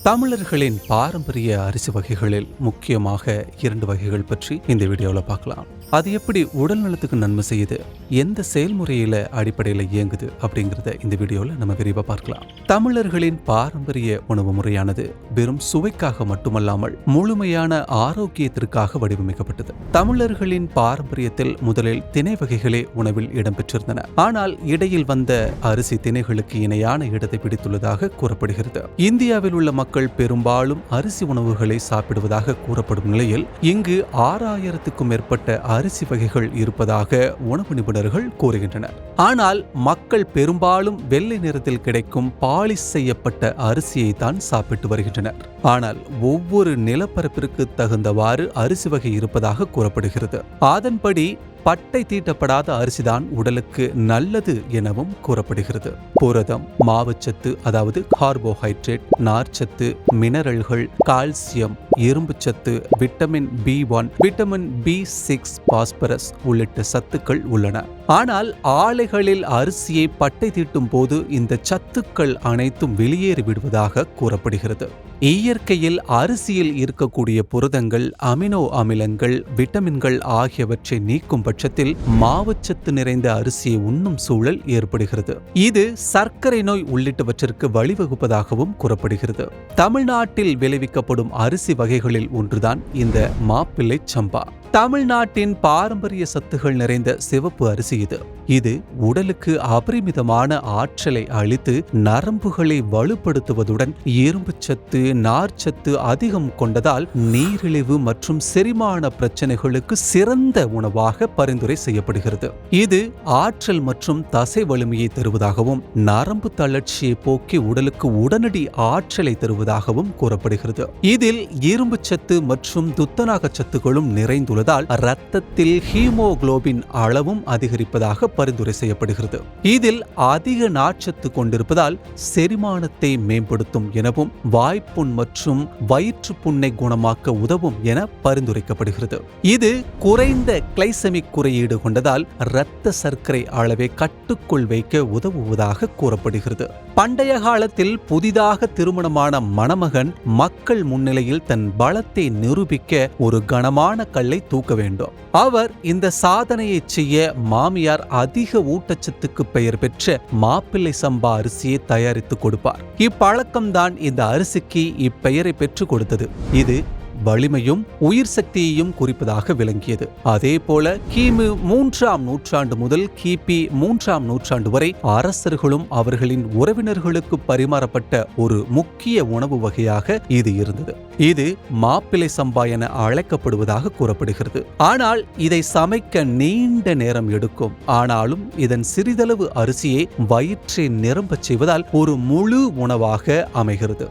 தமிழர்களின் பாரம்பரிய அரிசி வகைகளில் முக்கியமாக 2 வகைகள் பற்றி இந்த வீடியோவில் பார்க்கலாம். அது எப்படி உடல் நலத்துக்கு நன்மை செய்யுது, எந்த செயல்முறையில அடிப்படையில் இயங்குது அப்படிங்கிறத இந்த வீடியோவில் நம்ம விரிவாக பார்க்கலாம். தமிழர்களின் பாரம்பரிய உணவு முறையானது வெறும் சுவைக்காக மட்டுமல்லாமல் முழுமையான ஆரோக்கியத்திற்காக வடிவமைக்கப்பட்டது. தமிழர்களின் பாரம்பரியத்தில் முதலில் திணை வகைகளே உணவில் இடம்பெற்றிருந்தன. ஆனால் இடையில் வந்த அரிசி திணைகளுக்கு இணையான இடத்தை பிடித்துள்ளதாக கூறப்படுகிறது. இந்தியாவில் உள்ள மக்கள் பெரும்பாலும் அரிசி உணவுகளை சாப்பிடுவதாக கூறப்படும் நிலையில் இங்கு 6000க்கும் மேற்பட்ட அரிசி வகைகள் இருப்பதாக உணவு நிபுணர்கள் கூறுகின்றனர். ஆனால் மக்கள் பெரும்பாலும் வெள்ளை நிறத்தில் கிடைக்கும் பாலிஷ் செய்யப்பட்ட அரிசியை தான் சாப்பிட்டு வருகின்றனர். ஆனால் ஒவ்வொரு நிலப்பரப்பிற்கு தகுந்தவாறு அரிசி வகை இருப்பதாக கூறப்படுகிறது. அதன்படி பட்டை தீட்டப்படாத அரிசிதான் உடலுக்கு நல்லது எனவும் கூறப்படுகிறது. புரதம், மாவுச்சத்து அதாவது கார்போஹைட்ரேட், நார்ச்சத்து, மினரல்கள், கால்சியம், இரும்புச்சத்து, vitamin B1, vitamin B6, phosphorus உள்ளிட்ட சத்துக்கள் உள்ளன. ஆனால் ஆலைகளில் அரிசியை பட்டை தீட்டும் போது இந்த சத்துக்கள் அனைத்தும் வெளியேறி விடுவதாக கூறப்படுகிறது. இயற்கையில் அரிசியில் இருக்கக்கூடிய புரதங்கள், அமினோ அமிலங்கள், விட்டமின்கள் ஆகியவற்றை நீக்கும் பட்சத்தில் மாவுச்சத்து நிறைந்த அரிசியை உண்ணும் சூழல் ஏற்படுகிறது. இது சர்க்கரை நோய் உள்ளிட்டவற்றிற்கு வழிவகுப்பதாகவும் கூறப்படுகிறது. தமிழ்நாட்டில் விளைவிக்கப்படும் அரிசி வகைகளில் ஒன்றுதான் இந்த மாப்பிள்ளை சம்பா. தமிழ்நாட்டின் பாரம்பரிய சத்துகள் நிறைந்த சிவப்பு அரிசி இது உடலுக்கு அபரிமிதமான ஆற்றலை அளித்து நரம்புகளை வலுப்படுத்துவதுடன் இரும்புச்சத்து, நார்ச்சத்து அதிகம் கொண்டதால் நீரிழிவு மற்றும் செரிமான பிரச்சனைகளுக்கு சிறந்த உணவாக பரிந்துரை செய்யப்படுகிறது. இது ஆற்றல் மற்றும் தசை வலிமையை தருவதாகவும் நரம்பு தளர்ச்சியை போக்கி உடலுக்கு உடனடி ஆற்றலை தருவதாகவும் கூறப்படுகிறது. இதில் இரும்புச்சத்து மற்றும் துத்தநாக சத்துக்களும் நிறைந்துள்ளதால் இரத்தத்தில் ஹீமோகுளோபின் அளவும் அதிகரிப்பதாக பரிந்துரை செய்யப்படுகிறது. இதில் அதிக நார்ச்சத்து கொண்டிருப்பதால் செரிமானத்தை மேம்படுத்தும் எனவும் வாய்ப்புண் மற்றும் வயிற்று புண்ணை குணமாக்க உதவும் என பரிந்துரைக்கப்படுகிறது. இது குறைந்த கிளைசெமிக் குறியீடு கொண்டதால் இரத்த சர்க்கரை அளவை கட்டுக்குள் வைக்க உதவுவதாக கூறப்படுகிறது. பண்டைய காலத்தில் புதிதாக திருமணமான மணமகன் மக்கள் முன்னிலையில் தன் பலத்தை நிரூபிக்க ஒரு கனமான கல்லை தூக்க வேண்டும். அவர் இந்த சாதனையை செய்ய மாமியார் அதிக ஊட்டச்சத்துக்கு பெயர் பெற்ற மாப்பிள்ளை சம்பா அரிசியை தயாரித்து கொடுப்பார். இப்பழக்கம்தான் இந்த அரிசிக்கு இப்பெயரை பெற்றுக் கொடுத்தது. இது வலிமையும் உயிர் சக்தியையும் குறிப்பதாக விளங்கியது. அதே போல கிமு 3ஆம் நூற்றாண்டு முதல் கிபி 3ஆம் நூற்றாண்டு வரை அரசர்களும் அவர்களின் உறவினர்களுக்கு பரிமாறப்பட்ட ஒரு முக்கிய உணவு வகையாக இது இருந்தது. இது மாப்பிள்ளை சம்பா என அழைக்கப்படுவதாக கூறப்படுகிறது. ஆனால் இதை சமைக்க நீண்ட நேரம் எடுக்கும். ஆனாலும் இதன் சிறிதளவு அரிசியை வயிற்றை நிரம்பச் செய்வதால் ஒரு முழு உணவாக அமைகிறது.